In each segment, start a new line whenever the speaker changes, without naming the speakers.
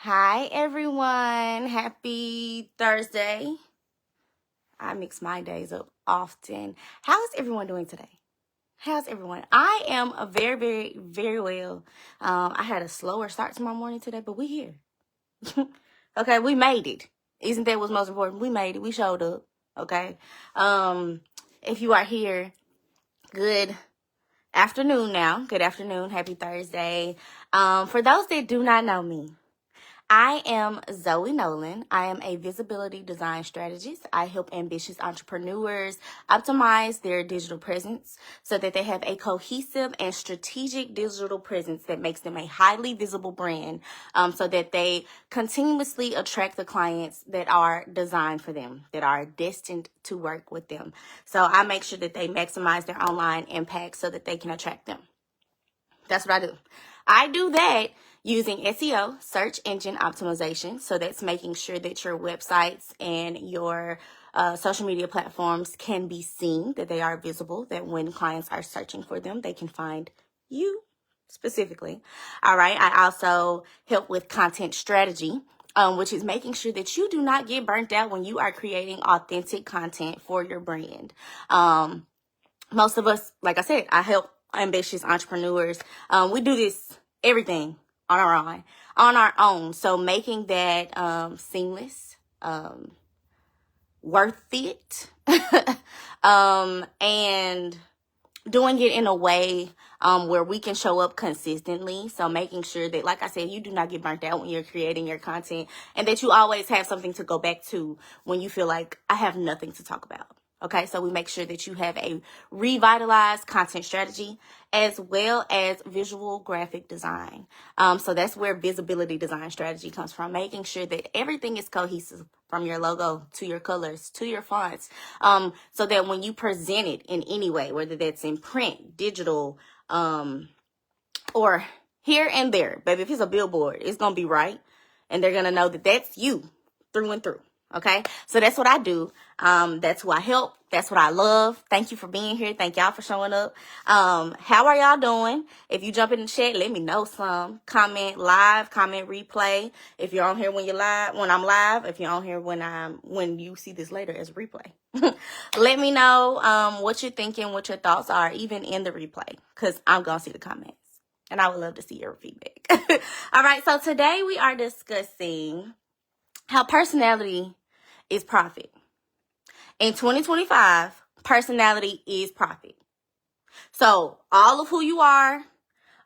Hi, everyone. Happy Thursday. I mix my days up often. How is everyone doing today? How's everyone? I am a very well. I had a slower start to my morning today, but we here. Okay, we made it. Isn't that what's most important? We made it. We showed up. Okay. If you are here, good afternoon now. Good afternoon. Happy Thursday. For those that do not know me, I am Zoe Nolan. I am a visibility design strategist. I help ambitious entrepreneurs optimize their digital presence so that they have a cohesive and strategic digital presence that makes them a highly visible brand, so that they continuously attract the clients that are designed for them, that are destined to work with them. So I make sure that they maximize their online impact so that they can attract them. That's what I do. I do that using SEO, search engine optimization. So that's making sure that your websites and your social media platforms can be seen, that they are visible, that when clients are searching for them, they can find you specifically. All right. I also help with content strategy, which is making sure that you do not get burnt out when you are creating authentic content for your brand. Most of us, like I said, I help ambitious entrepreneurs. We do this everything on our own. So making that seamless, worth it, and doing it in a way where we can show up consistently. So making sure that, like I said, you do not get burnt out when you're creating your content, and that you always have something to go back to when you feel like I have nothing to talk about. Okay, so we make sure that you have a revitalized content strategy as well as visual graphic design. So that's where visibility design strategy comes from, making sure that everything is cohesive from your logo to your colors to your fonts, so that when you present it in any way, whether that's in print, digital, or here and there, baby, if it's a billboard, it's going to be right. And they're going to know that that's you through and through. Okay, so that's what I do. That's who I help. That's what I love. Thank you for being here. Thank y'all for showing up. How are y'all doing? If you jump in the chat, let me know some. Comment live, comment replay. If you're on here when I'm live. If you're on here when you see this later as a replay. Let me know what you're thinking, what your thoughts are, even in the replay, because I'm gonna see the comments, and I would love to see your feedback. All right, so today we are discussing how personality is profit. In 2025, personality is profit. So all of who you are,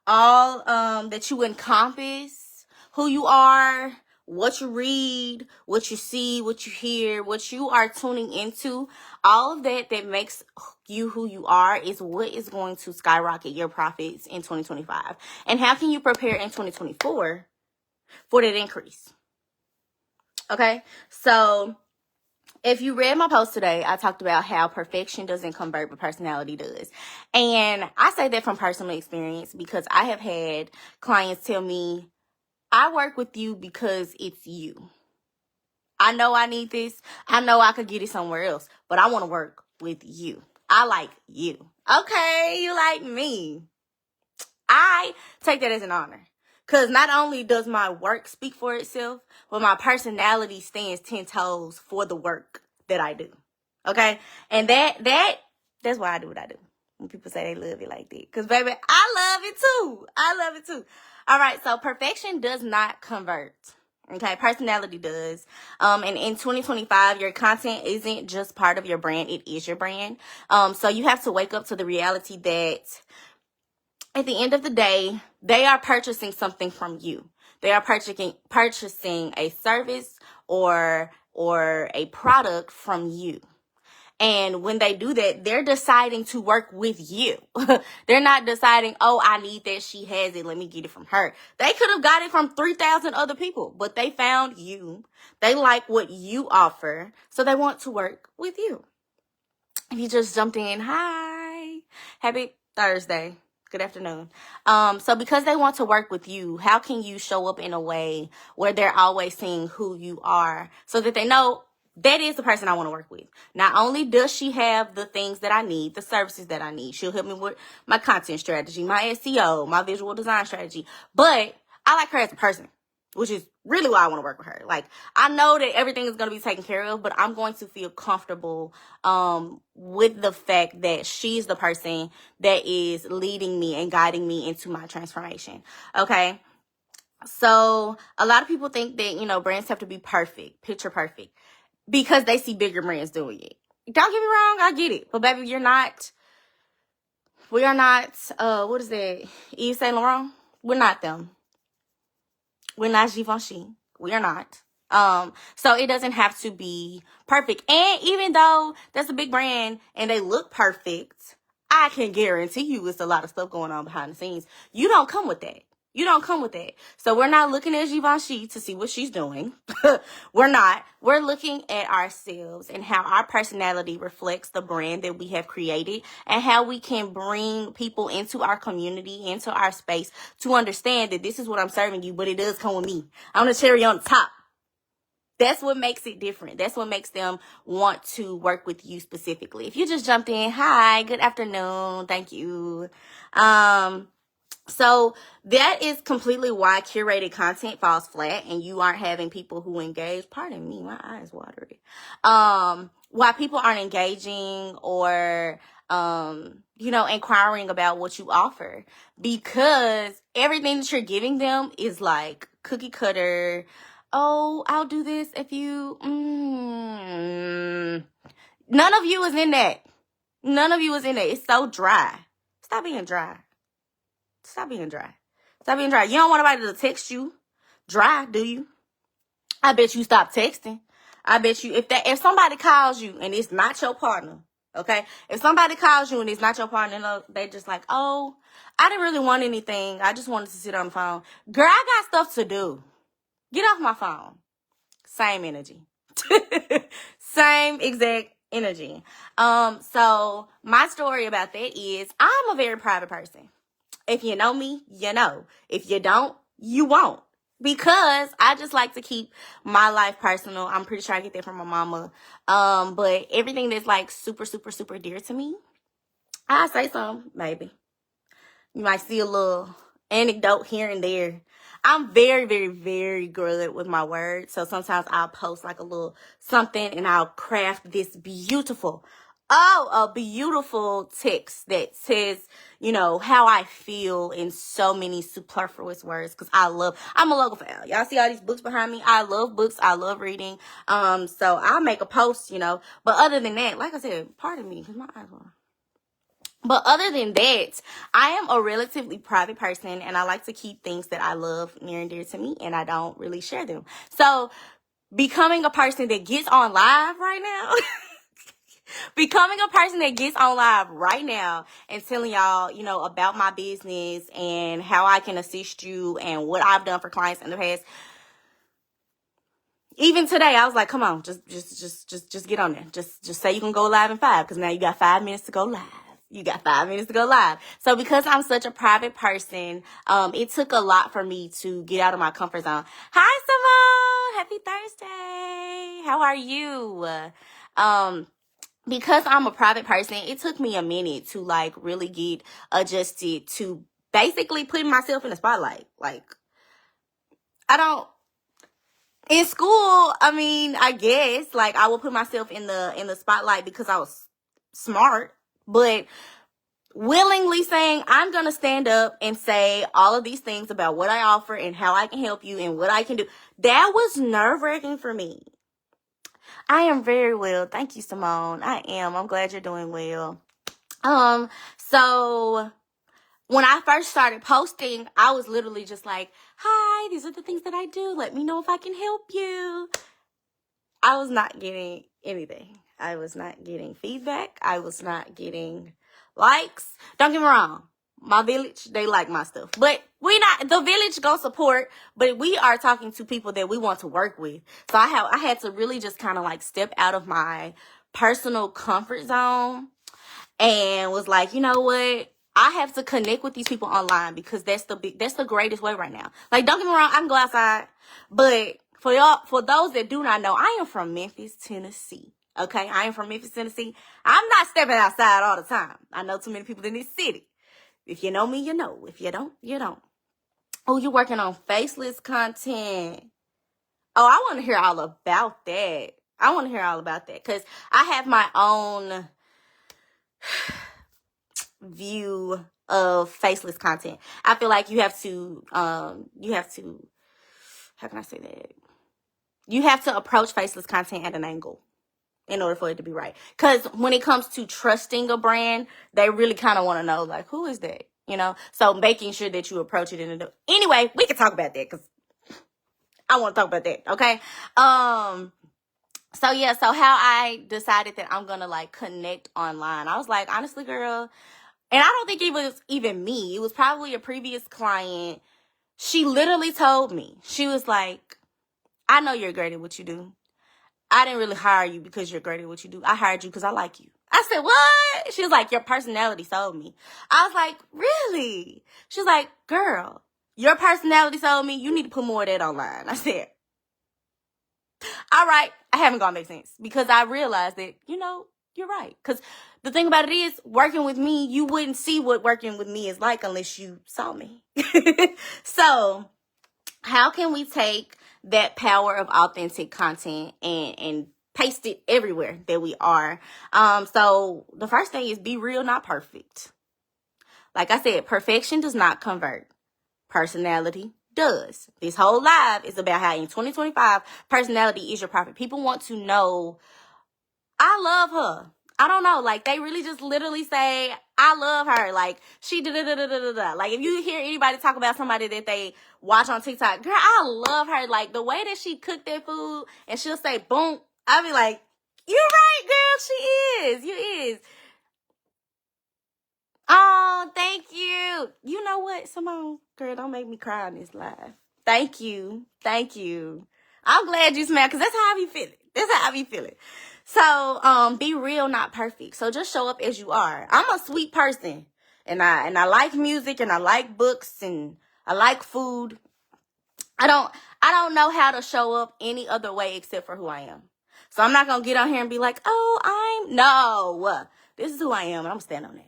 all that you encompass, who you are, what you read, what you see, what you hear, what you are tuning into, all of that makes you who you are is what is going to skyrocket your profits in 2025. And how can you prepare in 2024 for that increase? Okay, so if you read my post today, I talked about how perfection doesn't convert, but personality does. And I say that from personal experience because I have had clients tell me, I work with you because it's you. I know I need this. I know I could get it somewhere else, but I want to work with you. I like you. Okay, you like me. I take that as an honor. Because not only does my work speak for itself, but my personality stands 10 toes for the work that I do. Okay? And that's why I do what I do. When people say they love it like that. Because, baby, I love it too. I love it too. All right, so perfection does not convert. Okay, personality does. And in 2025, your content isn't just part of your brand. It is your brand. So you have to wake up to the reality that at the end of the day, they are purchasing something from you. They are purchasing a service or a product from you. And when they do that, they're deciding to work with you. They're not deciding, oh, I need that. She has it. Let me get it from her. They could have got it from 3,000 other people, but they found you. They like what you offer, so they want to work with you. If you just jumped in, hi, happy Thursday. Good afternoon. So because they want to work with you, how can you show up in a way where they're always seeing who you are so that they know that is the person I want to work with? Not only does she have the things that I need, the services that I need, she'll help me with my content strategy, my SEO, my visual design strategy, but I like her as a person. which is really why I want to work with her. Like, I know that everything is going to be taken care of, but I'm going to feel comfortable with the fact that she's the person that is leading me and guiding me into my transformation. Okay. So a lot of people think that, you know, brands have to be perfect, picture perfect, because they see bigger brands doing it. Don't get me wrong, I get it. But baby, we are not, what is that? Yves Saint Laurent? We're not them. We're not Givenchy. We are not. So it doesn't have to be perfect. And even though that's a big brand and they look perfect, I can guarantee you it's a lot of stuff going on behind the scenes. You don't come with that. You don't come with that. So we're not looking at Givenchy to see what she's doing. We're not. We're looking at ourselves and how our personality reflects the brand that we have created and how we can bring people into our community, into our space to understand that this is what I'm serving you, but it does come with me. I'm the cherry on the top. That's what makes it different. That's what makes them want to work with you specifically. If you just jumped in, hi, good afternoon, thank you. So that is completely why curated content falls flat and you aren't having people who engage. Pardon me, my eyes watery. Why people aren't engaging or, you know, inquiring about what you offer, because everything that you're giving them is like cookie cutter. Oh, I'll do this if you, none of you is in that. None of you is in that. It's so dry. Stop being dry. Stop being dry. Stop being dry. You don't want nobody to text you dry, do you? I bet you stop texting. I bet you if somebody calls you and it's not your partner, okay? If somebody calls you and it's not your partner, they just like, oh, I didn't really want anything. I just wanted to sit on the phone. Girl, I got stuff to do. Get off my phone. Same energy. Same exact energy. So my story about that is I'm a very private person. If you know me, you know. If you don't, you won't. Because I just like to keep my life personal. I'm pretty sure I get that from my mama. But everything that's like super, super, super dear to me, I say something, maybe. You might see a little anecdote here and there. I'm very, very, very good with my words. So sometimes I'll post like a little something and I'll craft this beautiful text that says, you know, how I feel in so many superfluous words. Cause I'm a logo fan. Y'all see all these books behind me? I love books. I love reading. So I'll make a post, you know, but other than that, like I said, pardon me, cause my eyes are. But other than that, I am a relatively private person and I like to keep things that I love near and dear to me and I don't really share them. So becoming a person that gets on live right now, and telling y'all, you know, about my business and how I can assist you and what I've done for clients in the past. Even today, I was like, come on, just get on there. Just say you can go live in 5 because now you got 5 minutes to go live. You got 5 minutes to go live. So because I'm such a private person, it took a lot for me to get out of my comfort zone. Hi, Simone. Happy Thursday. How are you? Because I'm a private person, it took me a minute to like really get adjusted to basically putting myself in the spotlight. Like, in school, I mean, I guess like I would put myself in the spotlight because I was smart, but willingly saying I'm going to stand up and say all of these things about what I offer and how I can help you and what I can do. That was nerve-wracking for me. I am very well. Thank you, Simone. I am. I'm glad you're doing well. So when I first started posting, I was literally just like, hi, these are the things that I do. Let me know if I can help you. I was not getting anything. I was not getting feedback. I was not getting likes. Don't get me wrong. My village, they like my stuff. But the village go support, but we are talking to people that we want to work with. So I had to really just kind of like step out of my personal comfort zone and was like, you know what? I have to connect with these people online because that's the greatest way right now. Like, don't get me wrong, I can go outside, but for those that do not know, I am from Memphis, Tennessee. Okay, I am from Memphis, Tennessee. I'm not stepping outside all the time. I know too many people in this city. If you know me, you know. If you don't, you don't. Oh, you're working on faceless content. Oh, I want to hear all about that. I want to hear all about that because I have my own view of faceless content. I feel like you have to, how can I say that? You have to approach faceless content at an angle in order for it to be right. Because when it comes to trusting a brand, they really kind of want to know, like, who is that? You know? So making sure that you approach it in a... Anyway, we can talk about that because I want to talk about that, okay? So yeah, so how I decided that I'm gonna like connect online. I was like, honestly, girl, and I don't think it was even me. It was probably a previous client. She literally told me, she was like, I know you're great at what you do. I didn't really hire you because you're great at what you do. I hired you because I like you. I said, what? She was like, your personality sold me. I was like, really? She was like, girl, your personality sold me. You need to put more of that online. I said, all right. I haven't gone make sense because I realized that, you know, you're right. Because the thing about it is, working with me, you wouldn't see what working with me is like unless you saw me. So how can we take that power of authentic content and paste it everywhere that we are? So the first thing is be real, not perfect. Like I said, perfection does not convert. Personality does. This whole live is about how in 2025, personality is your profit. People want to know, I love her. I don't know, like they really just literally say, I love her. Like she da-da-da-da-da-da. Like if you hear anybody talk about somebody that they watch on TikTok, girl, I love her. Like the way that she cooked that food and she'll say, boom, I'll be like, you're right, girl, she is. You is. Oh, thank you. You know what, Simone? Girl, don't make me cry on this live. Thank you. Thank you. I'm glad you smiled because that's how I be feeling. That's how I be feeling. So, be real, not perfect. So just show up as you are. I'm a sweet person. And I like music and I like books and I like food. I don't know how to show up any other way except for who I am. So I'm not going to get on here and be like, oh, no, this is who I am. And I'm standing on that.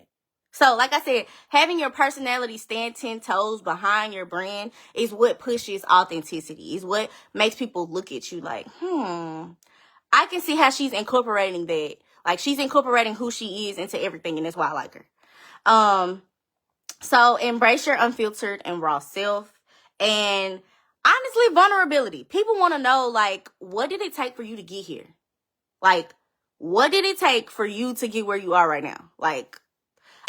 So like I said, having your personality stand 10 toes behind your brand is what pushes authenticity, is what makes people look at you like, I can see how she's incorporating that. Like she's incorporating who she is into everything, and that's why I like her. So embrace your unfiltered and raw self. And honestly, vulnerability. People want to know, like, what did it take for you to get here? Like, what did it take for you to get where you are right now? Like,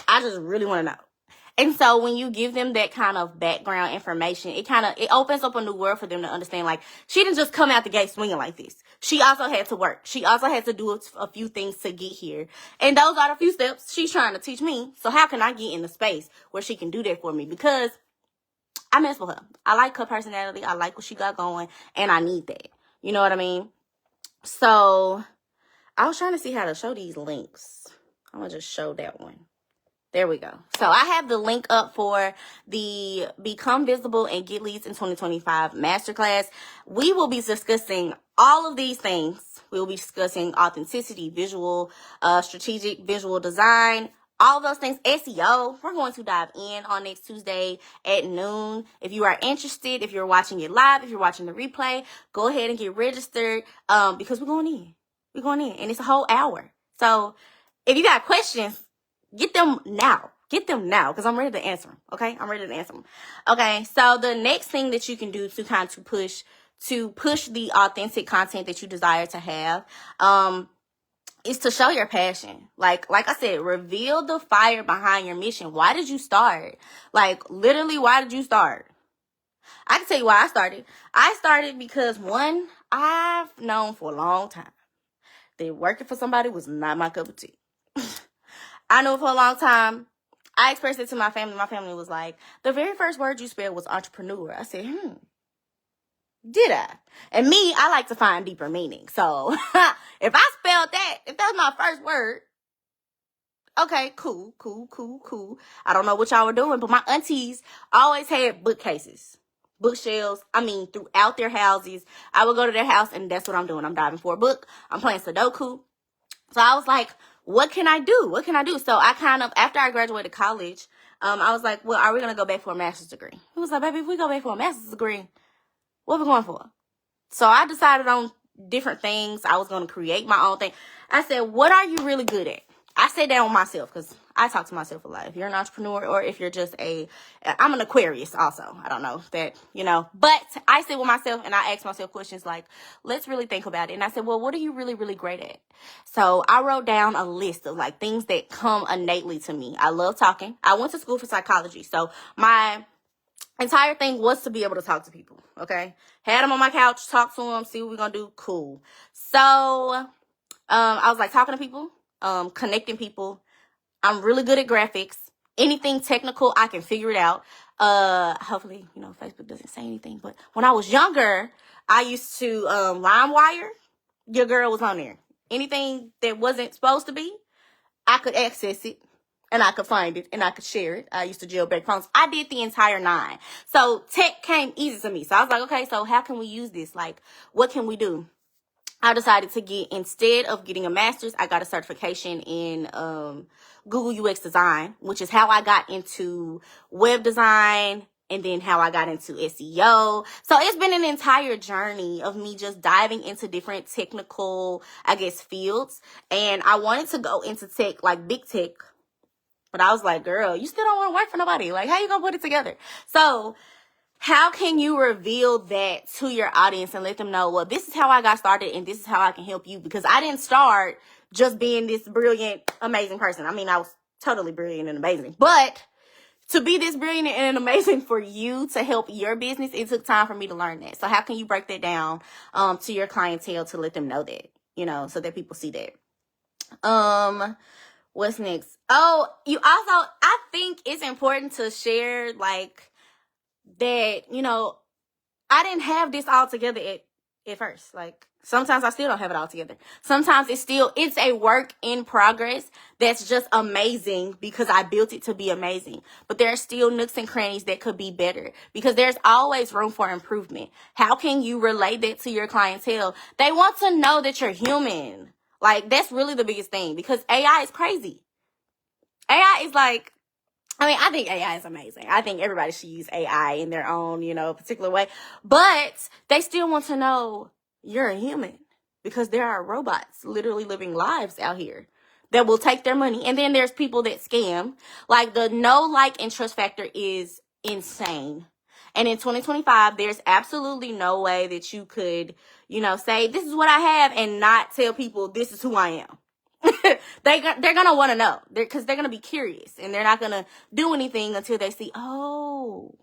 I just really want to know. And so when you give them that kind of background information, it opens up a new world for them to understand, like, she didn't just come out the gate swinging like this. She also had to work. She also had to do a few things to get here. And those are the few steps she's trying to teach me. So how can I get in the space where she can do that for me? Because I mess with her. I like her personality. I like what she got going. And I need that. You know what I mean? So I was trying to see how to show these links. I'm going to just show that one. There we go. So I have the link up for the Become Visible and Get Leads in 2025 Masterclass. We will be discussing all of these things. We will be discussing authenticity, visual, strategic visual design, all those things, SEO. We're going to dive in on next Tuesday at noon. If you are interested, if you're watching it live, if you're watching the replay, go ahead and get registered because we're going in. We're going in, and it's a whole hour. So if you got questions, get them now. Get them now because I'm ready to answer them. Okay? I'm ready to answer them. Okay, so the next thing that you can do to kind of push the authentic content that you desire to have is to show your passion. Like I said, reveal the fire behind your mission. Why did you start? Like, literally, why did you start? I can tell you why I started. I started because, one, I've known for a long time that working for somebody was not my cup of tea. I knew for a long time. I expressed it to my family. My family was like, the very first word you spelled was entrepreneur. I said, did I? And me, I like to find deeper meaning. So if I spelled that, if that was my first word, okay, cool. I don't know what y'all were doing, but my aunties always had bookcases, bookshelves. Throughout their houses. I would go to their house and that's what I'm doing. I'm diving for a book. I'm playing Sudoku. So I was like, what can I do? So I after I graduated college, I was like, well, are we going to go back for a master's degree? He was like, baby, if we go back for a master's degree, what are we going for? So I decided on different things. I was going to create my own thing. I said, what are you really good at? I sat down with myself because I talk to myself a lot. If you're an entrepreneur or if you're just I'm an Aquarius also. I don't know that, but I sit with myself and I ask myself questions like, let's really think about it. And I said, well, what are you really, really great at? So I wrote down a list of like things that come innately to me. I love talking. I went to school for psychology. So my entire thing was to be able to talk to people. Okay. Had them on my couch, talk to them, see what we're going to do. Cool. So, I was like talking to people, connecting people. I'm really good at graphics. Anything technical, I can figure it out. Hopefully, Facebook doesn't say anything, but when I was younger, I used to, LimeWire. Your girl was on there. Anything that wasn't supposed to be, I could access it and I could find it and I could share it. I used to jailbreak phones. I did the entire 9. So tech came easy to me. So I was like, okay, so how can we use this? Like, what can we do? I decided to instead of getting a master's, I got a certification in Google UX design, which is how I got into web design and then how I got into SEO. So it's been an entire journey of me just diving into different technical, fields. And I wanted to go into tech, like big tech. But I was like, girl, you still don't want to work for nobody. Like, how you going to put it together? So how can you reveal that to your audience and let them know, well, this is how I got started and this is how I can help you? Because I didn't start just being this brilliant, amazing person. I mean, I was totally brilliant and amazing. But to be this brilliant and amazing for you to help your business, it took time for me to learn that. So how can you break that down to your clientele to let them know that, so that people see that? What's next? Oh, I think it's important to share like that, I didn't have this all together at first. Like, sometimes I still don't have it all together. Sometimes it's a work in progress that's just amazing because I built it to be amazing. But there are still nooks and crannies that could be better because there's always room for improvement. How can you relate that to your clientele? They want to know that you're human. Like, that's really the biggest thing because AI is crazy. AI is like, I think AI is amazing. I think everybody should use AI in their own, particular way. But they still want to know you're a human because there are robots literally living lives out here that will take their money. And then there's people that scam. Like, the no, like, and trust factor is insane. And in 2025, there's absolutely no way that you could, say, this is what I have and not tell people this is who I am. They're going to want to know because they're going to be curious and they're not going to do anything until they see, oh,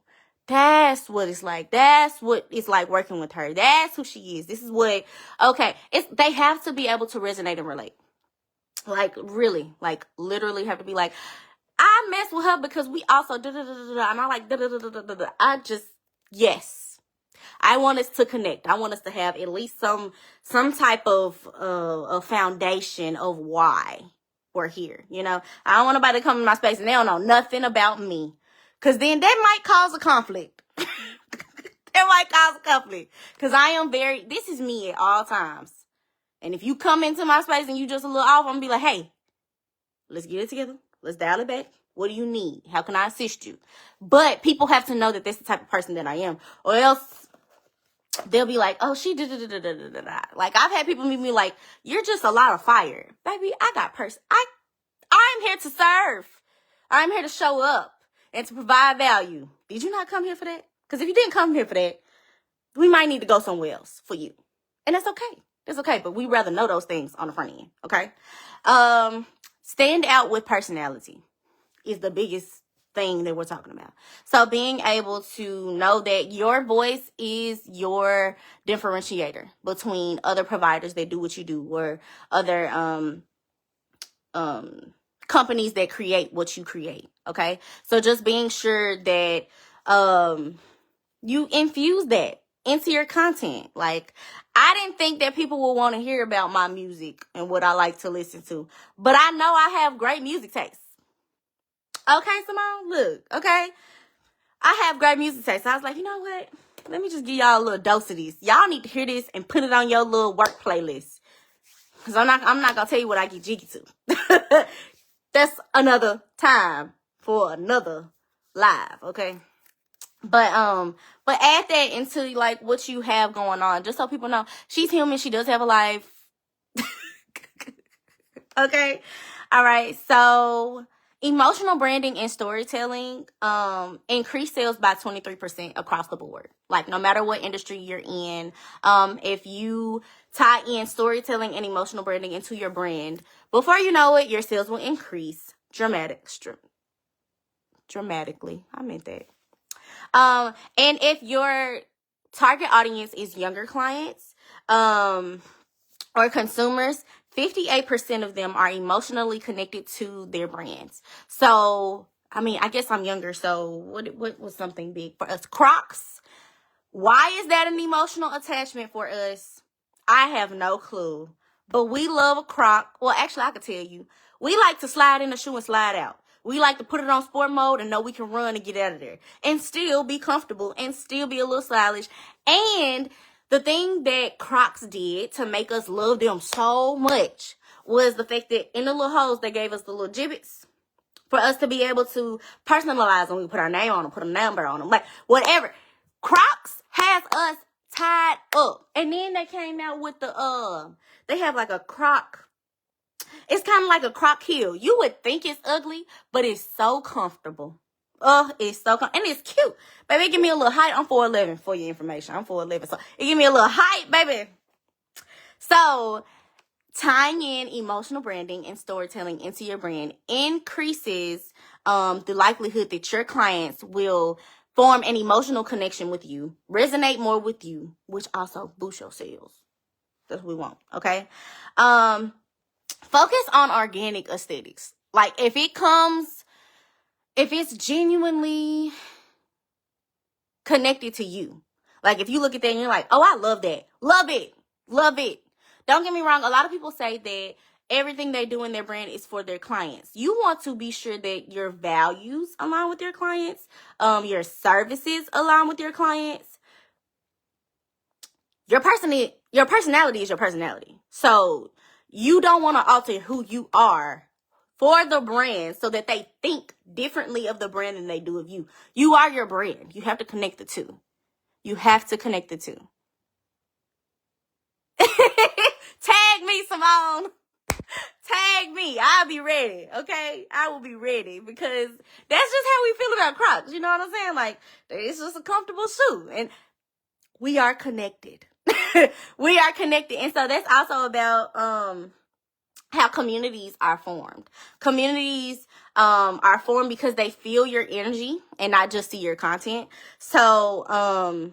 that's what it's like. That's what it's like working with her. That's who she is. This is what, okay. They have to be able to resonate and relate. Like, really, like, literally have to be like, I mess with her because we also da-da-da-da-da, and I like da-da-da-da-da-da. Yes. I want us to connect. I want us to have at least some type of a foundation of why we're here. I don't want nobody to come in my space and they don't know nothing about me. Because then that might cause a conflict. That might cause a conflict. Because this is me at all times. And if you come into my space and you just a little off, I'm going to be like, hey, let's get it together. Let's dial it back. What do you need? How can I assist you? But people have to know that that's the type of person that I am. Or else they'll be like, oh, she da-da-da-da-da-da-da. Like, I've had people meet me like, you're just a lot of fire. Baby, I got I'm here to serve. I'm here to show up and to provide value. Did you not come here for that? Because if you didn't come here for that, we might need to go somewhere else for you. And that's okay. That's okay. But we rather know those things on the front end. Okay. Stand out with personality is the biggest thing that we're talking about. So being able to know that your voice is your differentiator between other providers that do what you do or other companies that create what you create. Okay. So just being sure that you infuse that into your content. Like, I didn't think that people would want to hear about my music and what I like to listen to, but I know I have great music taste. Okay, Simone, look, okay? I have great music taste. So I was like, you know what? Let me just give y'all a little dose of this. Y'all need to hear this and put it on your little work playlist. Because I'm not going to tell you what I get jiggy to. That's another time for another live, okay? But add that into like what you have going on, just so people know she's human. She does have a life. Okay. All right. So emotional branding and storytelling increase sales by 23% across the board. Like no matter what industry you're in, if you tie in storytelling and emotional branding into your brand, before you know it, your sales will increase dramatically. I meant that. And if your target audience is younger clients, or consumers, 58% of them are emotionally connected to their brands. So, I mean, I guess I'm younger, so what was something big for us? Crocs. Why is that an emotional attachment for us? I have no clue. But we love a Croc. Well, actually, I could tell you. We like to slide in the shoe and slide out. We like to put it on sport mode and know we can run and get out of there. And still be comfortable and still be a little stylish. And the thing that Crocs did to make us love them so much was the fact that in the little holes, they gave us the little gibbets for us to be able to personalize them. We put our name on them, put a number on them, like whatever. Crocs has us tied up. And then they came out with they have like a Croc. It's kind of like a Croc heel. You would think it's ugly, but it's so comfortable. Oh, it's so and it's cute. Baby, give me a little height. I'm 4'11" for your information. I'm 4'11", so it give me a little height, baby. So, tying in emotional branding and storytelling into your brand increases the likelihood that your clients will form an emotional connection with you, resonate more with you, which also boosts your sales. That's what we want, okay? Focus on organic aesthetics. Like, if it's genuinely connected to you. Like, if you look at that and you're like, oh, I love that. Love it. Love it. Don't get me wrong. A lot of people say that everything they do in their brand is for their clients. You want to be sure that your values align with your clients. Your services align with your clients. Your personality is your personality. So you don't want to alter who you are for the brand so that they think differently of the brand than they do of you. You are your brand. You have to connect the two. You have to connect the two. Tag me, Simone. Tag me. I'll be ready, okay? I will be ready because that's just how we feel about Crocs. You know what I'm saying? Like, it's just a comfortable shoe. And we are connected. We are connected. And so that's also about how communities are formed. Communities are formed because they feel your energy and not just see your content. So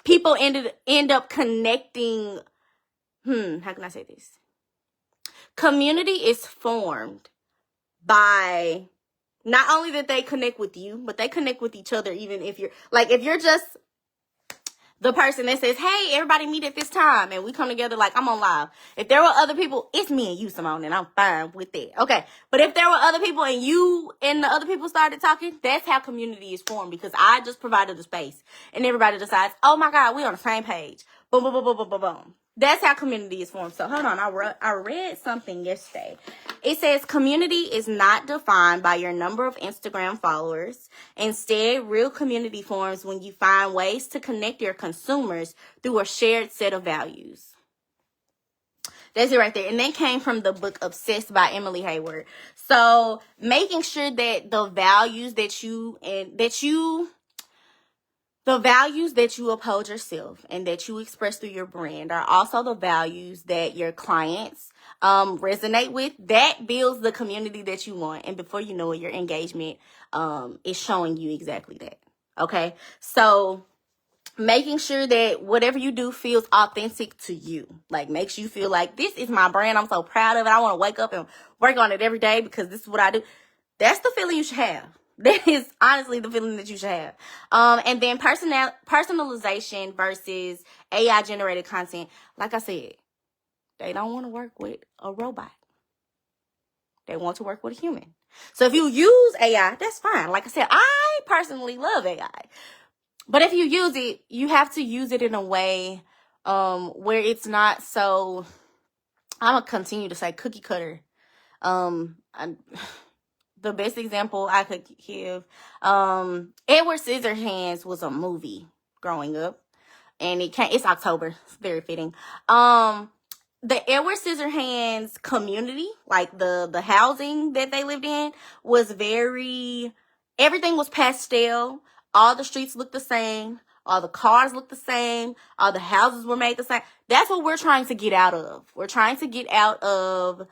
people end up connecting. How can I say this? Community is formed by not only that they connect with you, but they connect with each other. Even if you're just the person that says, hey, everybody meet at this time, and we come together like I'm on live. If there were other people, it's me and you, Simone, and I'm fine with that. Okay. But if there were other people and you and the other people started talking, that's how community is formed, because I just provided the space and everybody decides, oh my God, we're on the same page. Boom, boom, boom, boom, boom, boom, boom. That's how community is formed. So hold on. I read something yesterday. It says community is not defined by your number of Instagram followers. Instead, real community forms when you find ways to connect your consumers through a shared set of values. That's it right there. And that came from the book Obsessed by Emily Hayward. So making sure that the values that you uphold yourself and that you express through your brand are also the values that your clients resonate with. That builds the community that you want. And before you know it, your engagement is showing you exactly that. Okay? So making sure that whatever you do feels authentic to you. Like, makes you feel like, this is my brand. I'm so proud of it. I want to wake up and work on it every day because this is what I do. That's the feeling you should have. That is honestly the feeling that you should have. And then personalization versus AI generated content. Like I said, they don't want to work with a robot. They want to work with a human. So if you use AI, that's fine. Like I said, I personally love AI. But if you use it, you have to use it in a way where it's not so, I'm going to continue to say cookie cutter. the best example I could give, Edward Scissorhands was a movie growing up, and it's October. It's very fitting. The Edward Scissorhands community, like the housing that they lived in, was everything was pastel. All the streets looked the same. All the cars looked the same. All the houses were made the same. That's what we're trying to get out of. We're trying to get out of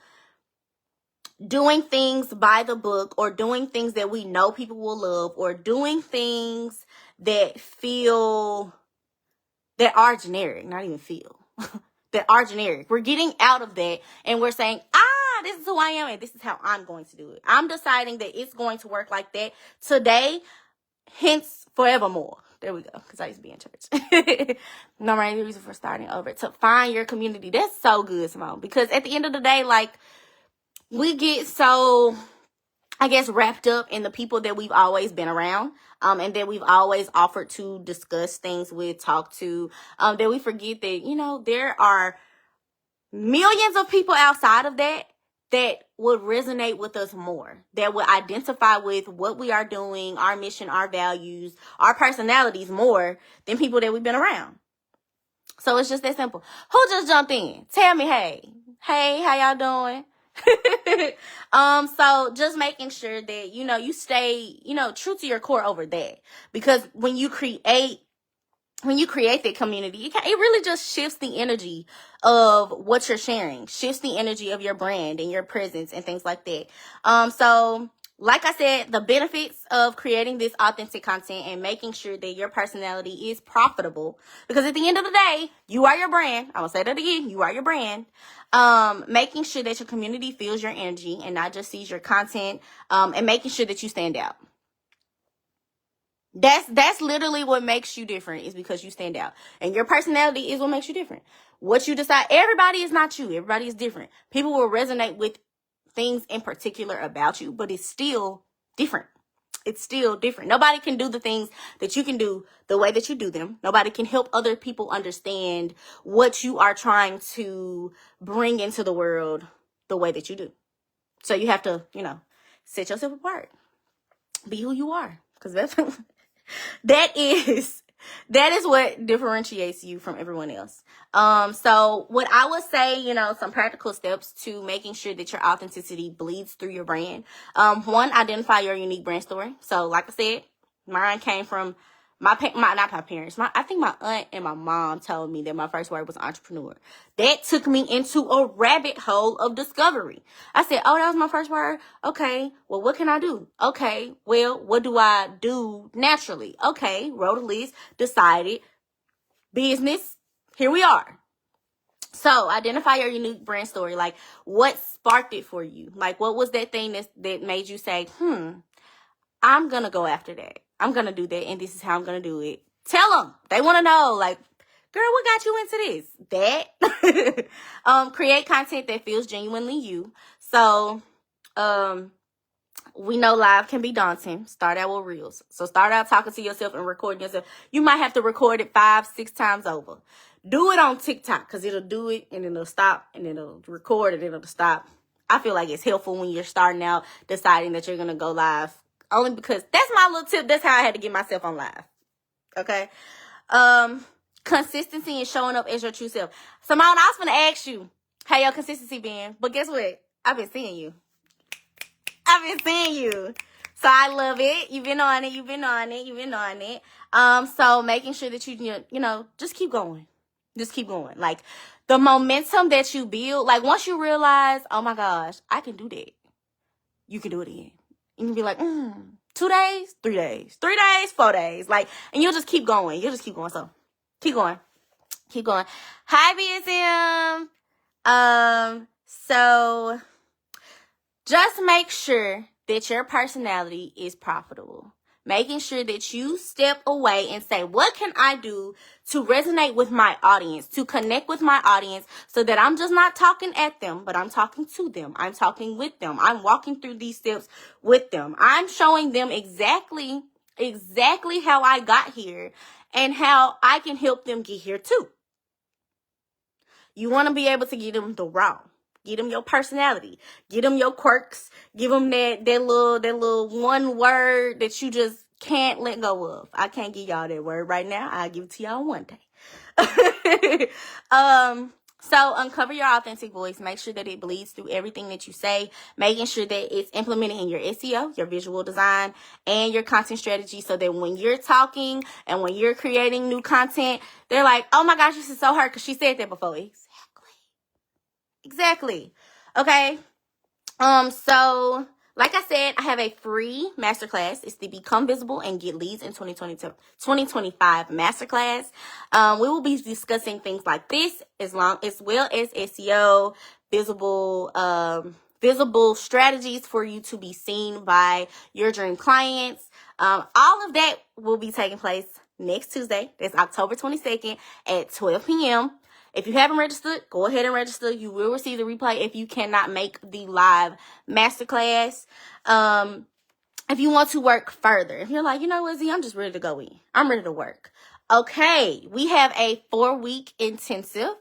doing things by the book, or doing things that we know people will love, or doing things that are generic, not even feel, that are generic. We're getting out of that, and we're saying, this is who I am, and this is how I'm going to do it. I'm deciding that it's going to work like that today, hence forevermore. There we go, because I used to be in church. No reason for starting over. To find your community. That's so good, Simone, because at the end of the day, like, we get so, I guess, wrapped up in the people that we've always been around, and that we've always offered to discuss things with, talk to, that we forget that, there are millions of people outside of that would resonate with us more, that would identify with what we are doing, our mission, our values, our personalities more than people that we've been around. So it's just that simple. Who just jumped in? Tell me, hey, how y'all doing? So just making sure that, you stay, true to your core over that, because when you create that community, it really just shifts the energy of what you're sharing, shifts the energy of your brand and your presence and things like that. So like I said, the benefits of creating this authentic content and making sure that your personality is profitable, because at the end of the day, you are your brand. I'm gonna say that again. You are your brand. Making sure that your community feels your energy and not just sees your content, and making sure that you stand out. That's literally what makes you different, is because you stand out, and your personality is what makes you different. What you decide, everybody is not you. Everybody is different. People will resonate with things in particular about you, but it's still different. It's still different. Nobody can do the things that you can do the way that you do them. Nobody can help other people understand what you are trying to bring into the world the way that you do. So you have to, set yourself apart. Be who you are, because that is what differentiates you from everyone else. So what I would say, some practical steps to making sure that your authenticity bleeds through your brand. One, identify your unique brand story. So like I said, mine came from not my parents. I think my aunt and my mom told me that my first word was entrepreneur. That took me into a rabbit hole of discovery. I said, oh, that was my first word? Okay, well, what can I do? Okay, well, what do I do naturally? Okay, wrote a list, decided, business, here we are. So identify your unique brand story. Like, what sparked it for you? Like, what was that thing that made you say, I'm going to go after that. I'm going to do that, and this is how I'm going to do it. Tell them. They want to know, like, girl, what got you into this? That. Create content that feels genuinely you. So, we know live can be daunting. Start out with reels. So start out talking to yourself and recording yourself. You might have to record it 5-6 times over. Do it on TikTok, because it'll do it and then it'll stop, and then it'll record and then it'll stop. I feel like it's helpful when you're starting out, deciding that you're going to go live. Only because that's my little tip. That's how I had to get myself on live. Okay. Consistency and showing up as your true self. Simone, I was going to ask you how your consistency been. But guess what? I've been seeing you. So I love it. You've been on it. So making sure that you just keep going. Like, the momentum that you build, like, once you realize, oh my gosh, I can do that, you can do it again. You can be like, 2 days, 3 days, 3 days, 4 days. Like, and you'll just keep going. So keep going. Hi, BSM. So just make sure that your personality is profitable. Making sure that you step away and say, what can I do to resonate with my audience, to connect with my audience, so that I'm just not talking at them, but I'm talking to them. I'm talking with them. I'm walking through these steps with them. I'm showing them exactly how I got here and how I can help them get here too. You want to be able to give them the raw. Get them your personality. Get them your quirks. Give them that little one word that you just can't let go of. I can't give y'all that word right now. I'll give it to y'all one day. So uncover your authentic voice. Make sure that it bleeds through everything that you say. Making sure that it's implemented in your SEO, your visual design, and your content strategy, so that when you're talking and when you're creating new content, they're like, oh my gosh, this is so her because she said that before. Exactly. Okay. So like I said, I have a free masterclass. It's the Become Visible and Get Leads in 2025 masterclass. We will be discussing things like this as well as SEO, visible strategies for you to be seen by your dream clients. All of that will be taking place next Tuesday. That's October 22nd at 12 p.m. If you haven't registered, go ahead and register. You will receive the replay if you cannot make the live masterclass. If you want to work further, if you're like, you know what, Z, I'm just ready to go in. I'm ready to work. Okay, we have a 4-week intensive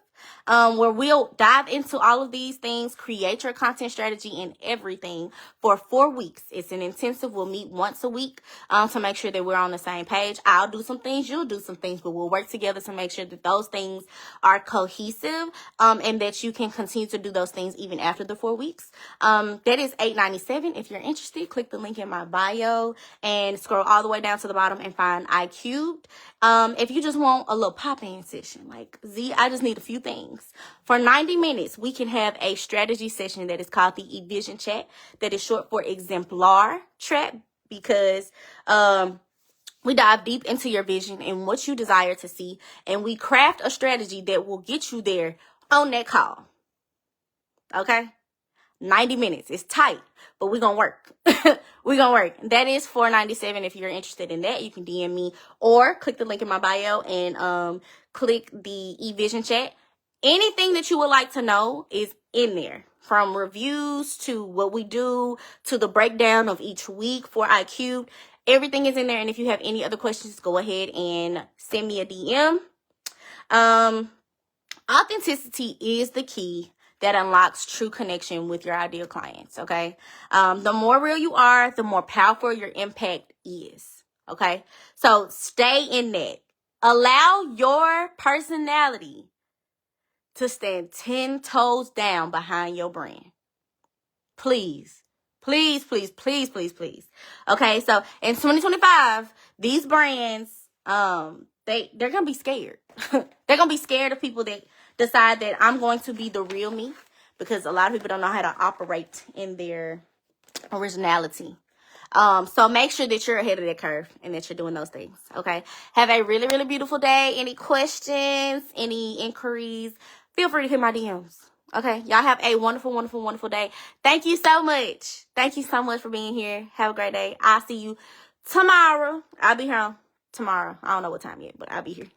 where we'll dive into all of these things, create your content strategy and everything for 4 weeks. It's an intensive. We'll meet once a week to make sure that we're on the same page. I'll do some things, you'll do some things, but we'll work together to make sure that those things are cohesive and that you can continue to do those things even after the 4 weeks. That is $8.97. If you're interested, click the link in my bio and scroll all the way down to the bottom and find iCUBED. If you just want a little pop-in session, like, Z, I just need a few things. For 90 minutes, we can have a strategy session that is called the eVision Chat. That is short for Exemplar Chat, because we dive deep into your vision and what you desire to see, and we craft a strategy that will get you there on that call. Okay? 90 minutes. It's tight, but we're going to work. We're going to work. That is $4.97. If you're interested in that, you can DM me or click the link in my bio and click the eVision Chat. Anything that you would like to know is in there, from reviews to what we do to the breakdown of each week for iCUBED. Everything is in there. And if you have any other questions, go ahead and send me a DM. Authenticity is the key that unlocks true connection with your ideal clients, okay? The more real you are, the more powerful your impact is, okay? So stay in that. Allow your personality to stand 10 toes down behind your brand. Please. Please, please, please, please, please. Okay, so in 2025, these brands, they're going to be scared. They're going to be scared of people that decide that I'm going to be the real me, because a lot of people don't know how to operate in their originality. So make sure that you're ahead of that curve and that you're doing those things. Okay. Have a really, really beautiful day. Any questions, any inquiries, feel free to hit my DMs. Okay. Y'all have a wonderful, wonderful, wonderful day. Thank you so much. Thank you so much for being here. Have a great day. I'll see you tomorrow. I'll be here tomorrow. I don't know what time yet, but I'll be here.